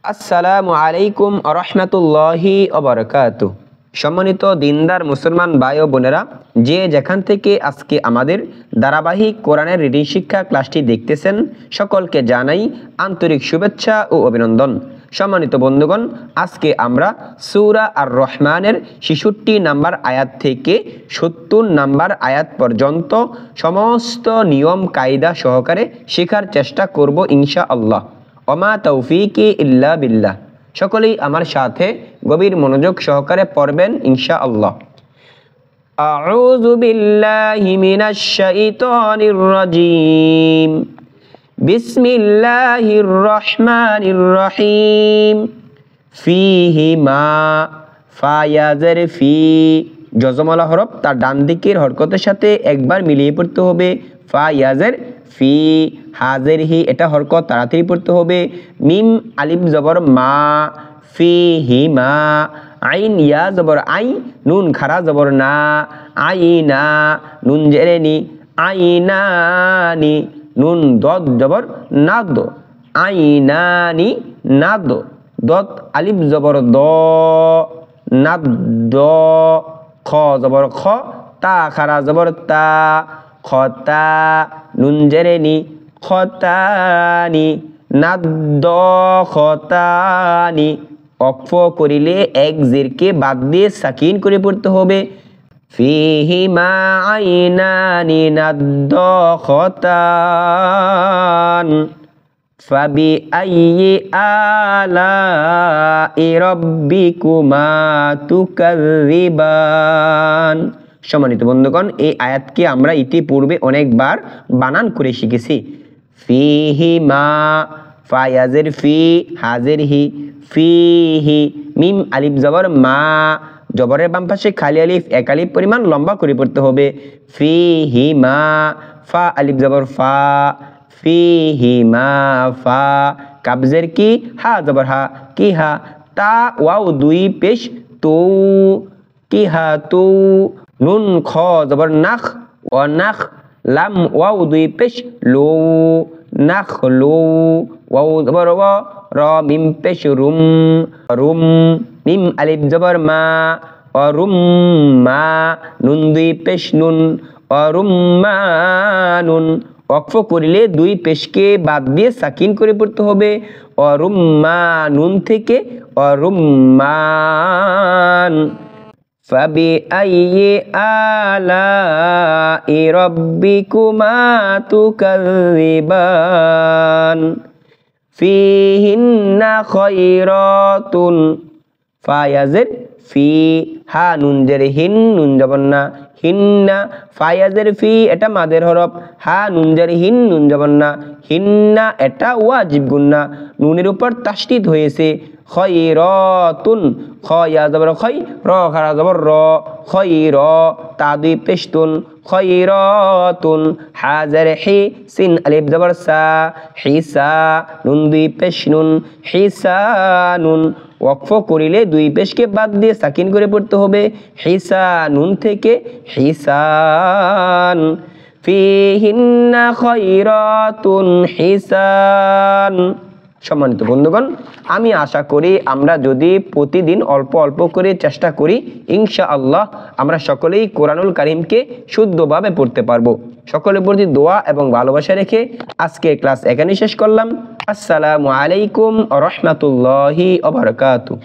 আসসালামু আলাইকুম ওয়া রাহমাতুল্লাহি ওয়া বারাকাতুহু। সম্মানিত দিনদার মুসলমান ভাই ও বোনেরা, যে যেখান থেকে আজকে আমাদের ধারাবাহিক কোরআনের রিডিং শিক্ষা ক্লাসটি দেখতেছেন, সকলকে জানাই আন্তরিক শুভেচ্ছা ও অভিনন্দন। সম্মানিত বন্ধুগণ, আজকে আমরা সূরা আর রহমানের ৬৬ নাম্বার আয়াত থেকে ৭০ নাম্বার আয়াত পর্যন্ত সমস্ত নিয়ম কায়দা সহকারে শেখার চেষ্টা করব ইনশাআল্লাহ। ওমা তৌফিকি ইল্লা বিল্লাহ। সকলেই আমার সাথে গভীর মনোযোগ সহকারে পড়বেন ইনশাআল্লাহ। আউযু বিল্লাহি মিনাশ শাইতানির রাজীম। বিসমিল্লাহির রহমানির রহিম। ফীহিমা, ফায়াজের ফি জজমলা হরফ তার ডান দিকের হরকতের সাথে একবার মিলিয়ে পড়তে হবে। ফায়াজের ফি, হাজের হি এটা হরকত তাড়াতাড়ি পড়তে হবে। মিম আলিফ জবর মা, ফীহিমা। আইন ইয়া জবর আই, নুন খারা জবর না, আইনা নুন জেরে নি, আইনানি নুন দদ জবর নাদ, আইনানি নাদ। দত আলিফ জবর দ, নাদ দ। খ জবর খ, তা খারা জবর তা, খতা নুন জেরে নি, খতানি নাদ খতানি। অক্ফ করিলে এক জেরকে বাদ দিয়ে সাকিন করে পড়তে হবে। ফীহিমা আইনানি নাদ খতান। ফাবি আইয়ি আলাই রাব্বিকুমা তুকাযযিবান। সম্মানিত বন্ধুগণ, এই আয়াতকে আমরা ইতিপূর্বে অনেকবার বানান করে শিখেছি। ফীহিমা, ফায়াজের ফি, হাজের হি, ফীহি। মিম আলিফ জবর মা, জবরের বাম পাশে খালি আলিফ এক আলিফ পরিমাণ লম্বা করে পড়তে হবে। ফীহিমা। ফা আলিফ জবর ফা, ফীহিমা ফা। কাবজের কি, হা জবর হা, কি হা। তা ওয়াও দুই পেশ তু, কি হা তু। নুন খ জবর নাখ, ও নাখ। লাম ওয়াও দুই পেশ লো, নাখ লো। ওয়াও জবর ওয়া, র মিম পেশ রুম, রুম। মিম আলিফ জবর মা, ও রুম মা। নুন দুই পেশ নুন, ও রুম মা নুন। ওয়াকফ করিলে দুই পেশকে বাদ দিয়ে সাকিন করে পড়তে হবে। ও রুম মা নুন থেকে ও রুম মান। ফাবি আইয়ি আলাই রাব্বিকুমা তুকাযযিবান। ফীহিন্না খায়রাতুন। ফায়াজের ফি, হা নুন জের হিন, নুন জবর না, হিন্না। ফায়াজের ফি এটা মাদের হরফ, হা নুন জের হিন, নুন জবর না, হিন্না এটা ওয়াজিব গুন্না, নুনের উপর তাসদীদ হয়েছে। খায়রাতুন, খ ইয়া জবর খাই, র খারা জবর র, খায়র। তা দুই পেশ তুন, খায়রাতুন। হাজের হি, সিন আলিফ জবর সা, হিসা। নুন দুই পেশ নুন, হিসানুন। ওয়াকফ করিলে দুই পেশকে বাদ দিয়ে সাকিন করে পড়তে হবে। হিসানুন থেকে হিসান। ফীহিন্না খায়রাতুন হিসান। সম্মানিত বন্ধুগণ, আমি আশা করি আমরা যদি প্রতিদিন অল্প অল্প করে চেষ্টা করি, ইনশাআল্লাহ আমরা সকলেই কোরআনুল কারীমকে শুদ্ধভাবে পড়তে পারবো। সকলের প্রতি দোয়া এবং ভালোবাসা রেখে আজকের ক্লাস এখানেই শেষ করলাম। আসসালামু আলাইকুম ওয়া রাহমাতুল্লাহি ওয়া বারাকাতুহু।